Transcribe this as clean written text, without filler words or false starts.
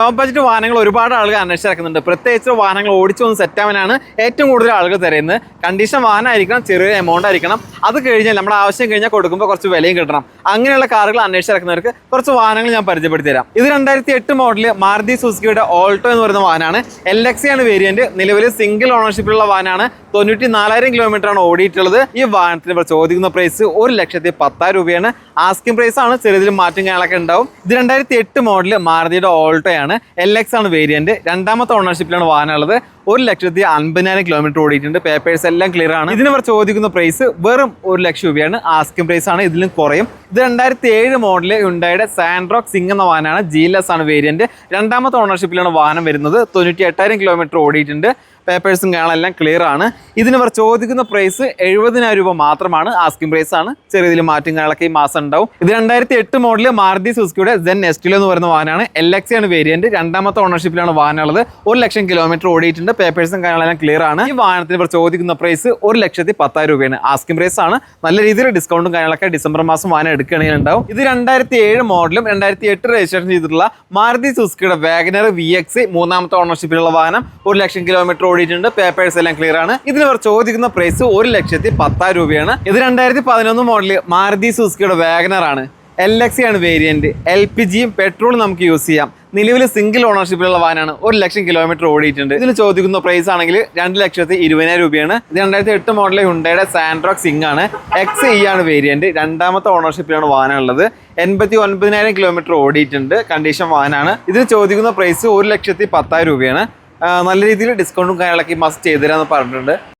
Low budget വാഹനങ്ങൾ ഒരുപാട് ആളുകൾ അന്വേഷിച്ചിറക്കുന്നുണ്ട്. പ്രത്യേകിച്ച് വാഹനങ്ങൾ ഓടിച്ചൊന്ന് സെറ്റാവാനാണ് ഏറ്റവും കൂടുതൽ ആളുകൾ തിരയുന്നത്. കണ്ടീഷൻ വാഹനമായിരിക്കണം, ചെറിയൊരു എമൗണ്ട് ആയിരിക്കണം. അത് കഴിഞ്ഞാൽ നമ്മുടെ ആവശ്യം കഴിഞ്ഞാൽ കൊടുക്കുമ്പോൾ കുറച്ച് വിലയും കിട്ടണം. അങ്ങനെയുള്ള കാറുകൾ അന്വേഷിച്ചിറക്കുന്നവർക്ക് കുറച്ച് വാഹനങ്ങൾ ഞാൻ പരിചയപ്പെടുത്തി തരാം. ഇത് 2008 മോഡൽ മാരുതി സുസുക്കിയുടെ ഓൾട്ടോ എന്ന് പറയുന്ന വാഹനമാണ്. LX ആണ് വേരിയന്റ്. നിലവിൽ സിംഗിൾ ഓണർഷിപ്പിലുള്ള വാഹനമാണ്. 94,000 കിലോമീറ്ററാണ് ഓടിയിട്ടുള്ളത്. ഈ വാഹനത്തിന് ചോദിക്കുന്ന പ്രൈസ് 1,10,000 രൂപയാണ്. ആസ്കിംഗ് പ്രൈസ് ആണ്. ചെറിയതിലും മാറ്റം കാര്യങ്ങളൊക്കെ ഉണ്ടാവും. ഇത് 2008 മോഡൽ മാരുതിയുടെ ഓൾട്ടോ ആണ്. LX ആണ് വേരിയന്റ്. രണ്ടാമത്തെ ഓണർഷിപ്പിലാണ് വാഹനം ഉള്ളത്. 1,50,000 കിലോമീറ്റർ ഓടിയിട്ടുണ്ട്. പേപ്പേഴ്സ് എല്ലാം ക്ലിയർ ആണ്. ഇതിന് ഇവർ ചോദിക്കുന്ന പ്രൈസ് വെറും 1,00,000 രൂപയാണ്. ആസ്കിംഗ് പ്രൈസ് ആണ്. ഇതിലും കുറയും. ഇത് 2007 മോഡൽ ഹ്യുണ്ടായുടെ സാൻഡ്രോക്ക് സിംഗ് എന്ന വാഹനമാണ്. GLS ആണ് വേരിയന്റ്. രണ്ടാമത്തെ ഓണർഷിപ്പിലാണ് വാഹനം വരുന്നത്. 98,000 കിലോമീറ്റർ ഓടിയിട്ടുണ്ട്. പേപ്പേഴ്സും കാണാനെല്ലാം ക്ലിയർ ആണ്. ഇതിന് ഇവർ ചോദിക്കുന്ന പ്രൈസ് 70,000 രൂപ മാത്രമാണ്. ആസ്കിംഗ് പ്രൈസ് ആണ്. ചെറിയതിൽ മാറ്റം കാര്യങ്ങളൊക്കെ ഈ മാസം ഉണ്ടാവും. ഇത് 2008 മോഡൽ മാരുതി സുസുക്കിയുടെ Zen Estilo എന്ന് പറയുന്ന വാഹനമാണ്. LX ആണ് വേരിയന്റ്. രണ്ടാമത്തെ ഓണർഷിപ്പിലാണ് വാഹനം ഉള്ളത്. 1,00,000 കിലോമീറ്റർ ഓടിയിട്ടുണ്ട്. പേപ്പേഴ്സും കാര്യങ്ങളെല്ലാം ക്ലിയർ ആണ്. ഈ വാഹനത്തിന് ഇവർ ചോദിക്കുന്ന പ്രൈസ് 1,10,000 രൂപയാണ്. ആസ്കിംഗ് പ്രൈസ് ആണ്. നല്ല രീതിയിൽ ഡിസ്കൗണ്ടും കാര്യങ്ങളൊക്കെ ഡിസംബർ മാസം വാഹനം എടുക്കുകയാണെങ്കിൽ ഉണ്ടാവും. ഇത് 2007 മോഡലും 2008 രജിസ്ട്രേഷൻ ചെയ്തിട്ടുള്ള മാരുതി സുസുക്കിയുടെ വാഗനർ VX മൂന്നാമത്തെ ഓണർഷിപ്പിലുള്ള വാഹനം. 1,00,000 കിലോമീറ്റർ ഓടിയിട്ടുണ്ട്. പേപ്പേഴ്സ് എല്ലാം ക്ലിയർ ആണ്. ഇതിന് ഇവർ ചോദിക്കുന്ന പ്രൈസ് 1,10,000 രൂപയാണ്. ഇത് 2011 മോഡൽ മാരുതി സുസുക്കിയുടെ വാഗനർ ആണ്. LX ആണ് വേരിയന്റ്. LPGയും പെട്രോളും നമുക്ക് യൂസ് ചെയ്യാം. നിലവിൽ സിംഗിൾ ഓണർഷിപ്പിലുള്ള വാഹനമാണ്. 1,00,000 കിലോമീറ്റർ ഓടിയിട്ടുണ്ട്. ഇതിന് ചോദിക്കുന്ന പ്രൈസ് ആണെങ്കിൽ 2,20,000 രൂപയാണ്. ഇത് 2008 മോഡൽ ഹ്യുണ്ടായുടെ സാൻഡ്രോക്ക് സിംഗ് ആണ്. XE ആണ് വേരിയന്റ്. രണ്ടാമത്തെ ഓണർഷിപ്പിലാണ് വാഹനം ഉള്ളത്. 89,000 കിലോമീറ്റർ ഓടിയിട്ടുണ്ട്. കണ്ടീഷൻ വാഹനമാണ്. ഇതിന് ചോദിക്കുന്ന പ്രൈസ് 1,10,000 രൂപയാണ്. നല്ല രീതിയിൽ ഡിസ്കൗണ്ടും കാര്യങ്ങളൊക്കെ ഈ മാസം ചെയ്തു തരാമെന്ന് പറഞ്ഞിട്ടുണ്ട്.